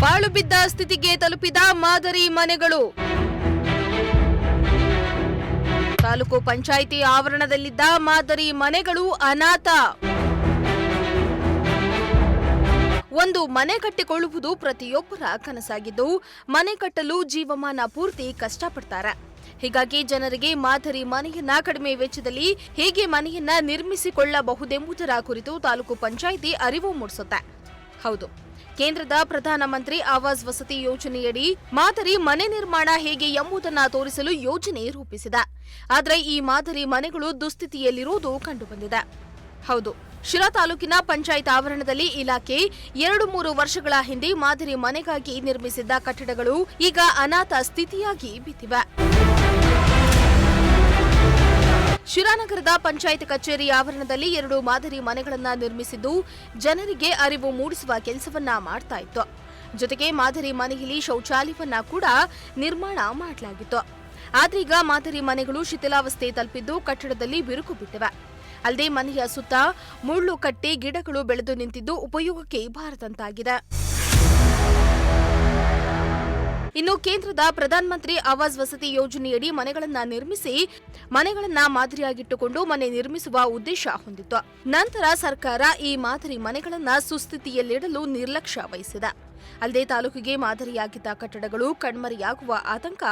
ಪಾಳು ಬಿದ್ದ ಸ್ಥಿತಿಗೆ ತಲುಪಿದ ಮಾದರಿ ಮನೆಗಳು. ತಾಲೂಕು ಪಂಚಾಯಿತಿ ಆವರಣದಲ್ಲಿದ್ದ ಮಾದರಿ ಮನೆಗಳು ಅನಾಥ. ಒಂದು ಮನೆ ಕಟ್ಟಿಕೊಳ್ಳುವುದು ಪ್ರತಿಯೊಬ್ಬರ ಕನಸಾಗಿದ್ದು, ಮನೆ ಕಟ್ಟಲು ಜೀವಮಾನ ಪೂರ್ತಿ ಕಷ್ಟಪಡ್ತಾರೆ. ಹೀಗಾಗಿ ಜನರಿಗೆ ಮಾದರಿ ಮನೆಯನ್ನ ಕಡಿಮೆ ವೆಚ್ಚದಲ್ಲಿ ಹೇಗೆ ಮನೆಯನ್ನ ನಿರ್ಮಿಸಿಕೊಳ್ಳಬಹುದೆಂಬುದರ ಕುರಿತು ತಾಲೂಕು ಪಂಚಾಯಿತಿ ಅರಿವು ಮೂಡಿಸುತ್ತೆ. ಹೌದು, ಕೇಂದ್ರದ ಪ್ರಧಾನಮಂತ್ರಿ ಆವಾಸ್ ವಸತಿ ಯೋಜನೆಯಡಿ ಮಾದರಿ ಮನೆ ನಿರ್ಮಾಣ ಹೇಗೆ ಎಂಬುದನ್ನು ತೋರಿಸಲು ಯೋಜನೆ ರೂಪಿಸಿದೆ. ಆದರೆ ಈ ಮಾದರಿ ಮನೆಗಳು ದುಸ್ಥಿತಿಯಲ್ಲಿರುವುದು ಕಂಡುಬಂದಿದೆ. ಹೌದು, ಶಿರಾ ತಾಲೂಕಿನ ಪಂಚಾಯತ್ ಆವರಣದಲ್ಲಿ ಇಲಾಖೆ 2-3 ವರ್ಷಗಳ ಹಿಂದೆ ಮಾದರಿ ಮನೆಗಾಗಿ ನಿರ್ಮಿಸಿದ್ದ ಕಟ್ಟಡಗಳು ಈಗ ಅನಾಥ ಸ್ಥಿತಿಯಾಗಿ ಬಿದ್ದಿವೆ. ಶಿರಾನಗರದ ಪಂಚಾಯತ್ ಕಚೇರಿ ಆವರಣದಲ್ಲಿ 2 ಮಾದರಿ ಮನೆಗಳನ್ನ ನಿರ್ಮಿಸಿದ್ದು ಜನರಿಗೆ ಅರಿವು ಮೂಡಿಸುವ ಕೆಲಸವನ್ನ ಮಾಡ್ತಾ ಇತ್ತು. ಜೊತೆಗೆ ಮಾದರಿ ಮನೆಯಲ್ಲಿ ಶೌಚಾಲಯವನ್ನ ಕೂಡ ನಿರ್ಮಾಣ ಮಾಡಲಾಗಿತ್ತು. ಆದ್ರೀಗ ಮಾದರಿ ಮನೆಗಳು ಶಿಥಿಲಾವಸ್ಥೆ ತಲುಪಿದ್ದು ಕಟ್ಟಡದಲ್ಲಿ ಬಿರುಕು ಬಿಟ್ಟಿವೆ. ಅಲ್ಲದೆ ಮನೆಯ ಸುತ್ತ ಮುಳ್ಳು ಕಟ್ಟಿ ಗಿಡಗಳು ಬೆಳೆದು ನಿಂತಿದ್ದು ಉಪಯೋಗಕ್ಕೆ ಬಾರದಂತಾಗಿದೆ. ಇನ್ನು ಕೇಂದ್ರದ ಪ್ರಧಾನಮಂತ್ರಿ ಆವಾಸ್ ವಸತಿ ಯೋಜನೆಯಡಿ ಮನೆಗಳನ್ನ ನಿರ್ಮಿಸಿ ಮನೆಗಳನ್ನ ಮಾದರಿಯಾಗಿಟ್ಟುಕೊಂಡು ಮನೆ ನಿರ್ಮಿಸುವ ಉದ್ದೇಶ ಹೊಂದಿತ್ತು. ನಂತರ ಸರ್ಕಾರ ಈ ಮಾದರಿ ಮನೆಗಳನ್ನ ಸುಸ್ಥಿತಿಯಲ್ಲಿಡಲು ನಿರ್ಲಕ್ಷ್ಯ ವಹಿಸಿದೆ. ಅಲ್ಲದೆ ತಾಲೂಕಿಗೆ ಮಾದರಿಯಾಗಿದ್ದ ಕಟ್ಟಡಗಳು ಕಣ್ಮರೆಯಾಗುವ ಆತಂಕ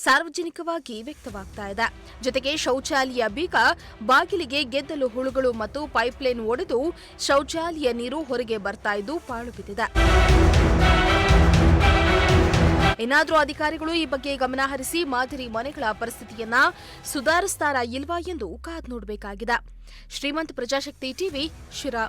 ಸಾರ್ವಜನಿಕವಾಗಿ ವ್ಯಕ್ತವಾಗ್ತಾ ಇದೆ. ಜೊತೆಗೆ ಶೌಚಾಲಯ ಬೀಗ ಬಾಗಿಲಿಗೆ ಗೆದ್ದಲು ಹುಳುಗಳು ಮತ್ತು ಪೈಪ್ಲೈನ್ ಒಡೆದು ಶೌಚಾಲಯ ನೀರು ಹೊರಗೆ ಬರ್ತಾ ಇದ್ದು ಪಾಳು ಬಿದ್ದಿದೆ. ಏನಾದರೂ ಅಧಿಕಾರಿಗಳು ಈ ಬಗ್ಗೆ ಗಮನ ಹರಿಸಿ ಮಾದರಿ ಮನೆಗಳ ಪರಿಸ್ಥಿತಿಯನ್ನ ಸುಧಾರಿಸ್ತಾರಾ ಇಲ್ವಾ ಎಂದು ಕಾದು ನೋಡಬೇಕಾಗಿದೆ. ಶ್ರೀಮಂತ್ ಪ್ರಜಾಶಕ್ತಿ ಟಿವಿ, ಶಿರಾ.